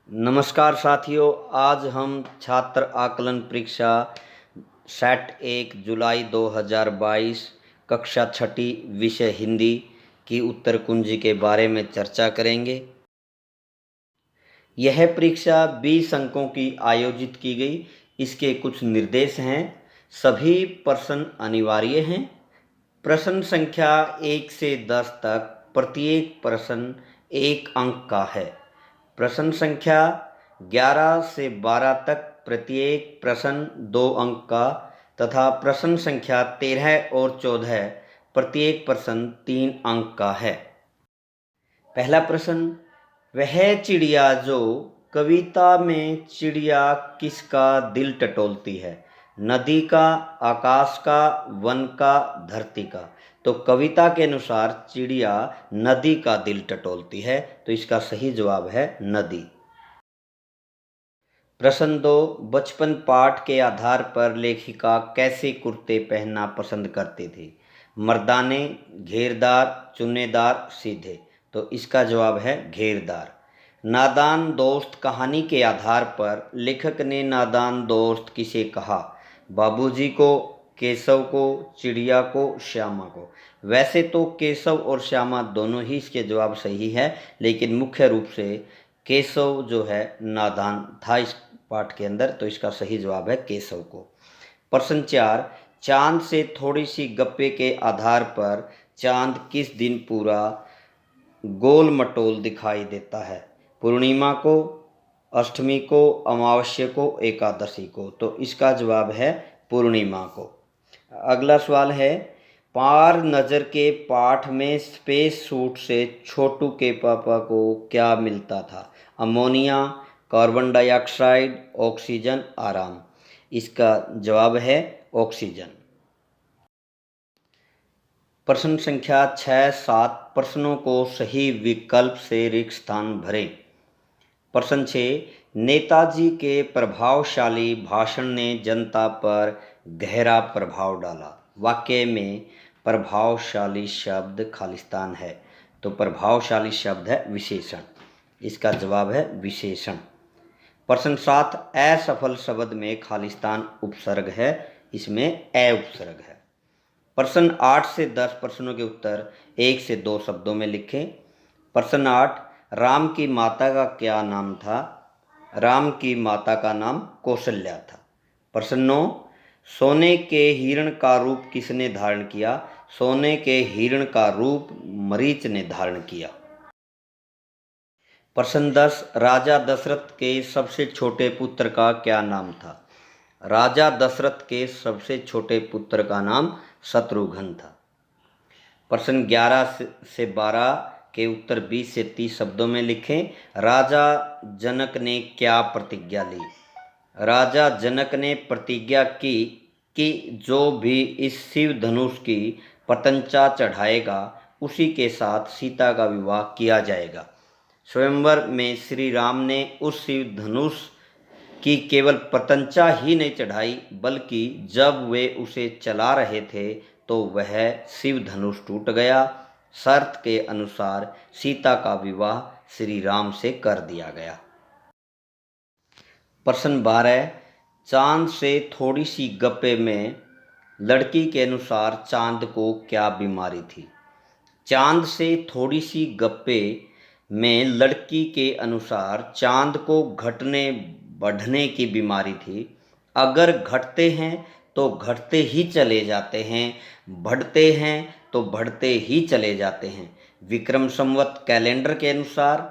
नमस्कार साथियों, आज हम छात्र आकलन परीक्षा सेट 1 जुलाई 2022 कक्षा छठी विषय हिंदी की उत्तर कुंजी के बारे में चर्चा करेंगे। यह परीक्षा 20 अंकों की आयोजित की गई। इसके कुछ निर्देश हैं। सभी प्रश्न अनिवार्य हैं। प्रश्न संख्या 1 से 10 तक प्रत्येक प्रश्न 1 अंक का है। प्रश्न संख्या 11 से 12 तक प्रत्येक प्रश्न 2 अंक का तथा प्रश्न संख्या 13 और 14 प्रत्येक प्रश्न 3 अंक का है। पहला प्रश्न, वह चिड़िया जो कविता में चिड़िया किसका दिल टटोलती है? नदी का, आकाश का, वन का, धरती का? तो कविता के अनुसार चिड़िया नदी का दिल टटोलती है, तो इसका सही जवाब है नदी। प्रश्न 2, बचपन पाठ के आधार पर लेखिका कैसे कुर्ते पहनना पसंद करती थी? मर्दाने, घेरदार, चुन्नेदार, सीधे? तो इसका जवाब है घेरदार। नादान दोस्त कहानी के आधार पर लेखक ने नादान दोस्त किसे कहा? बाबूजी को, केशव को, चिड़िया को, श्यामा को? वैसे तो केशव और श्यामा दोनों ही इसके जवाब सही है, लेकिन मुख्य रूप से केशव जो है नादान था इस पाठ के अंदर, तो इसका सही जवाब है केशव को। प्रश्न 4, चांद से थोड़ी सी गप्पे के आधार पर चांद किस दिन पूरा गोल मटोल दिखाई देता है? पूर्णिमा को, अष्टमी को, अमावस्या को, एकादशी को? तो इसका जवाब है पूर्णिमा को। अगला सवाल है, पार नज़र के पाठ में स्पेस सूट से छोटू के पापा को क्या मिलता था? अमोनिया, कार्बन डाइऑक्साइड, ऑक्सीजन, आराम? इसका जवाब है ऑक्सीजन। प्रश्न संख्या 6, 7 प्रश्नों को सही विकल्प से रिक्त स्थान भरें। प्रश्न 6, नेताजी के प्रभावशाली भाषण ने जनता पर गहरा प्रभाव डाला। वाक्य में प्रभावशाली शब्द खालिस्तान है, तो प्रभावशाली शब्द है विशेषण। इसका जवाब है विशेषण। प्रश्न 7, असफल शब्द में खालिस्तान उपसर्ग है, इसमें ए उपसर्ग है। प्रश्न 8 से 10 प्रश्नों के उत्तर 1 से 2 शब्दों में लिखें। प्रश्न 8, राम की माता का क्या नाम था? राम की माता का नाम कौशल्या था। प्रश्न 9, सोने के हिरण का रूप किसने धारण किया? सोने के हिरण का रूप मरीच ने धारण किया। प्रश्न 10, राजा दशरथ के सबसे छोटे पुत्र का क्या नाम था? राजा दशरथ के सबसे छोटे पुत्र का नाम शत्रुघ्न था। प्रश्न 11 से 12 के उत्तर 20 से 30 शब्दों में लिखें। राजा जनक ने क्या प्रतिज्ञा ली? राजा जनक ने प्रतिज्ञा की कि जो भी इस शिव धनुष की प्रत्यंचा चढ़ाएगा उसी के साथ सीता का विवाह किया जाएगा। स्वयंवर में श्री राम ने उस शिव धनुष की केवल प्रत्यंचा ही नहीं चढ़ाई, बल्कि जब वे उसे चला रहे थे तो वह शिव धनुष टूट गया। शर्त के अनुसार सीता का विवाह श्री राम से कर दिया गया। प्रश्न 12, चांद से थोड़ी सी गप्पे में लड़की के अनुसार चांद को क्या बीमारी थी? चांद से थोड़ी सी गप्पे में लड़की के अनुसार चांद को घटने बढ़ने की बीमारी थी। अगर घटते हैं तो घटते ही चले जाते हैं, बढ़ते हैं तो बढ़ते ही चले जाते हैं। विक्रम संवत कैलेंडर के अनुसार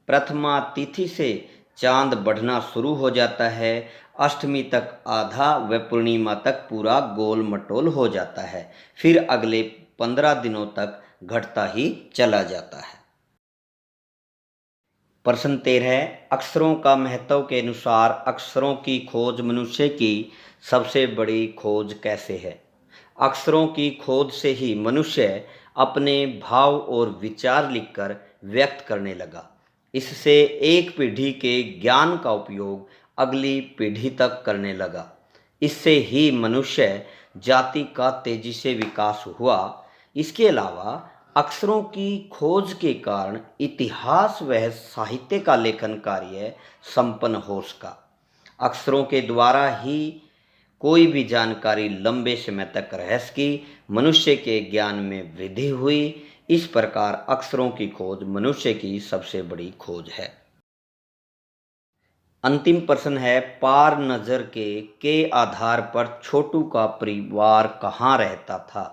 प्रथमा तिथि से चांद बढ़ना शुरू हो जाता है, अष्टमी तक आधा व पूर्णिमा तक पूरा गोल मटोल हो जाता है, फिर अगले 15 दिनों तक घटता ही चला जाता है। प्रश्न 13, अक्षरों का महत्व के अनुसार अक्षरों की खोज मनुष्य की सबसे बड़ी खोज कैसे है? अक्षरों की खोज से ही मनुष्य अपने भाव और विचार लिखकर व्यक्त करने लगा। इससे एक पीढ़ी के ज्ञान का उपयोग अगली पीढ़ी तक करने लगा। इससे ही मनुष्य जाति का तेजी से विकास हुआ। इसके अलावा अक्षरों की खोज के कारण इतिहास व साहित्य का लेखन कार्य संपन्न हो सका। अक्षरों के द्वारा ही कोई भी जानकारी लंबे समय तक रह सकी, मनुष्य के ज्ञान में वृद्धि हुई। इस प्रकार अक्षरों की खोज मनुष्य की सबसे बड़ी खोज है। अंतिम प्रश्न है, पार नज़र के आधार पर छोटू का परिवार कहाँ रहता था?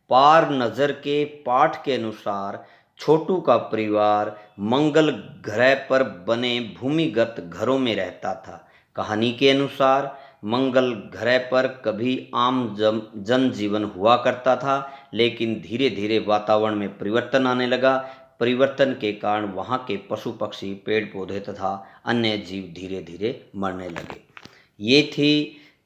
पार नज़र के पाठ के अनुसार छोटू का परिवार मंगल ग्रह पर बने भूमिगत घरों में रहता था। कहानी के अनुसार मंगल ग्रह पर कभी आम जनजीवन हुआ करता था, लेकिन धीरे धीरे वातावरण में परिवर्तन आने लगा। परिवर्तन के कारण वहाँ के पशु पक्षी, पेड़ पौधे तथा अन्य जीव धीरे धीरे मरने लगे। ये थी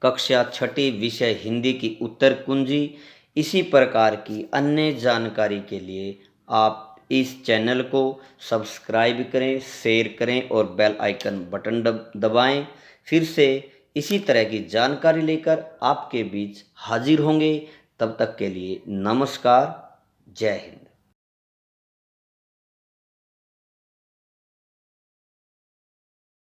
कक्षा छठी विषय हिंदी की उत्तर कुंजी। इसी प्रकार की अन्य जानकारी के लिए आप इस चैनल को सब्सक्राइब करें, शेयर करें और बेल आइकन बटन दबाएं। फिर से इसी तरह की जानकारी लेकर आपके बीच हाजिर होंगे। तब तक के लिए नमस्कार, जय हिंद।